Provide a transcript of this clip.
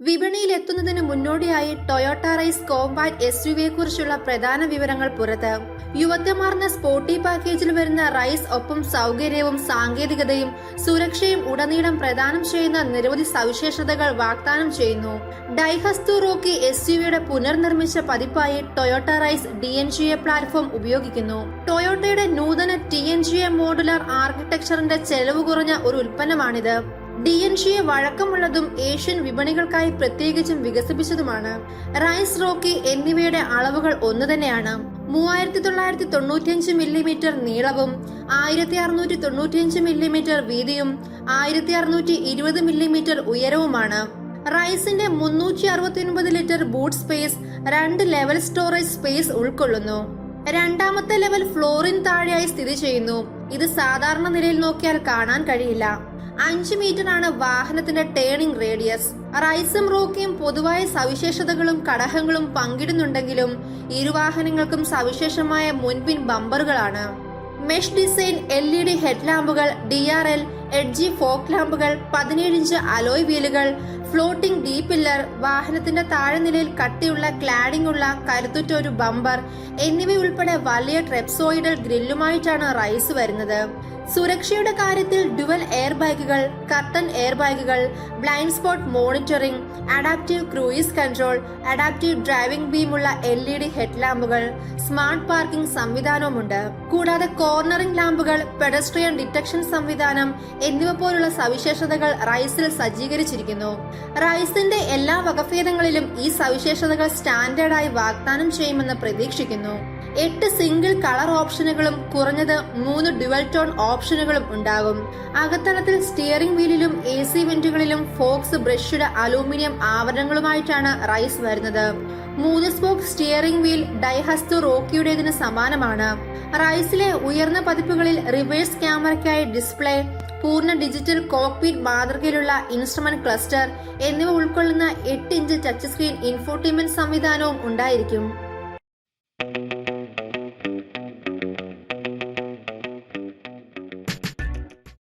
വിപണിയിലെത്തുന്നതിന് മുന്നോടിയായി Toyota rice compact SUV കുറിച്ചുള്ള പ്രധാന വിവരങ്ങൾ പുറത്ത്. യുവത്വമാർന്ന സ്പോർട്ടി പാക്കേജിൽ വരുന്ന റൈസ് ഒപ്പം സൗകര്യവും സാങ്കേതികതയും സുരക്ഷയും ഉടനീളം പ്രദാനം ചെയ്യുന്ന നിരവധി സവിശേഷതകൾ വാഗ്ദാനം ചെയ്യുന്നു. ഡൈഹസ്തു റോക്കി SUVയുടെ പുനർനിർമ്മിച്ച പതിപ്പായി ടൊയോട്ട റൈസ് DNGA പ്ലാറ്റ്ഫോം ഉപയോഗിക്കുന്നു. ടൊയോട്ടയുടെ നൂതന TNGA മോഡുലാർ ആർക്കിടെക്ചറിന്റെ ചെലവ് കുറഞ്ഞ ഒരു ഉൽപ്പന്നമാണിത്. DNGA വഴക്കമുള്ളതും ഏഷ്യൻ വിപണികൾക്കായി പ്രത്യേകിച്ചും വികസിപ്പിച്ചതുമാണ്. റൈസ് റോക്കി എന്നിവയുടെ അളവുകൾ ഒന്നുതന്നെയാണ്. 3995 മില്ലിമീറ്റർ നീളവും 1695 മില്ലിമീറ്റർ വീതിയും 1620 മില്ലിമീറ്റർ ഉയരവുമാണ്. റൈസിന്റെ 369 litre boot space 2 level storage space ഉൾക്കൊള്ളുന്നു. രണ്ടാമത്തെ ലെവൽ ഫ്ലോറിന് താഴെയായി സ്ഥിതി ചെയ്യുന്നു. ഇത് സാധാരണ നിലയിൽ നോക്കിയാൽ കാണാൻ കഴിയില്ല. 5 മീറ്ററാണ് വാഹനത്തിന്റെ ടേണിംഗ് റേഡിയസ്. റൈസും റോക്കിയും പൊതുവായ സവിശേഷതകളും ഘടകങ്ങളും പങ്കിടുന്നുണ്ടെങ്കിലും ഇരുവാഹനങ്ങൾക്കും സവിശേഷമായ മുൻപിൻ ബമ്പറുകളാണ്. മെഷ് ഡിസൈൻ, LED ഹെഡ് ലാമ്പുകൾ, DRL, എഡ്ജി ഫോക്ക് ലാമ്പുകൾ, 17 ഇഞ്ച് അലോയ് വീലുകൾ, ഫ്ലോട്ടിംഗ് ഡി പില്ലർ, വാഹനത്തിന്റെ താഴെ നിലയിൽ കട്ടിയുള്ള ക്ലാഡിംഗ് ഉള്ള കരുത്തുറ്റ ഒരു ബമ്പർ എന്നിവയുൾപ്പെടെ വലിയ ട്രെപ്സോയിഡൽ ഗ്രില്ലുമായിട്ടാണ് റൈസ് വരുന്നത്. സുരക്ഷയുടെ കാര്യത്തിൽ ഡ്യുവൽ എയർ ബാഗുകൾ, കർട്ടൻ എയർ ബാഗുകൾ, blind spot monitoring, adaptive cruise control, adaptive driving ബീമുള്ള LED ഹെഡ് ലാമ്പുകൾ, സ്മാർട്ട് പാർക്കിംഗ് സംവിധാനവുമുണ്ട്. കൂടാതെ കോർണറിംഗ് ലാമ്പുകൾ, പെഡസ്ട്രിയൻ ഡിറ്റക്ഷൻ സംവിധാനം എന്നിവ പോലുള്ള സവിശേഷതകൾ റൈസിൽ സജ്ജീകരിച്ചിരിക്കുന്നു. റൈസിന്റെ എല്ലാ വകഭേദങ്ങളിലും ഈ സവിശേഷതകൾ സ്റ്റാൻഡേർഡായി വാഗ്ദാനം ചെയ്യുമെന്ന് പ്രതീക്ഷിക്കുന്നു. 8 സിംഗിൾ കളർ ഓപ്ഷനുകളും കുറഞ്ഞത് 3 ഡ്യുവൽ ടോൺ ഓപ്ഷനുകളും ഉണ്ടാകും. അകത്തളത്തിൽ സ്റ്റിയറിംഗ് വീലിലും AC വെന്റുകളിലും ഫോക്സ് ബ്രഷ്ഡ് അലൂമിനിയം ആവരണങ്ങളുമായിട്ടാണ് റൈസ് വരുന്നത്. 3 സ്പോക്ക് സ്റ്റിയറിംഗ് വീൽ ഡൈഹസ്തു റോക്കിയുടേതിന് സമാനമാണ്. റൈസിലെ ഉയർന്ന പതിപ്പുകളിൽ റിവേഴ്സ് ക്യാമറയ്ക്കായി ഡിസ്പ്ലേ, പൂർണ്ണ ഡിജിറ്റൽ കോക്പിറ്റ് മാതൃകയിലുള്ള ഇൻസ്ട്രുമെന്റ് ക്ലസ്റ്റർ എന്നിവ ഉൾക്കൊള്ളുന്ന 8 ഇഞ്ച് ടച്ച് സ്ക്രീൻ ഇൻഫോർടൈൻമെന്റ് സംവിധാനവും ഉണ്ടായിരിക്കും.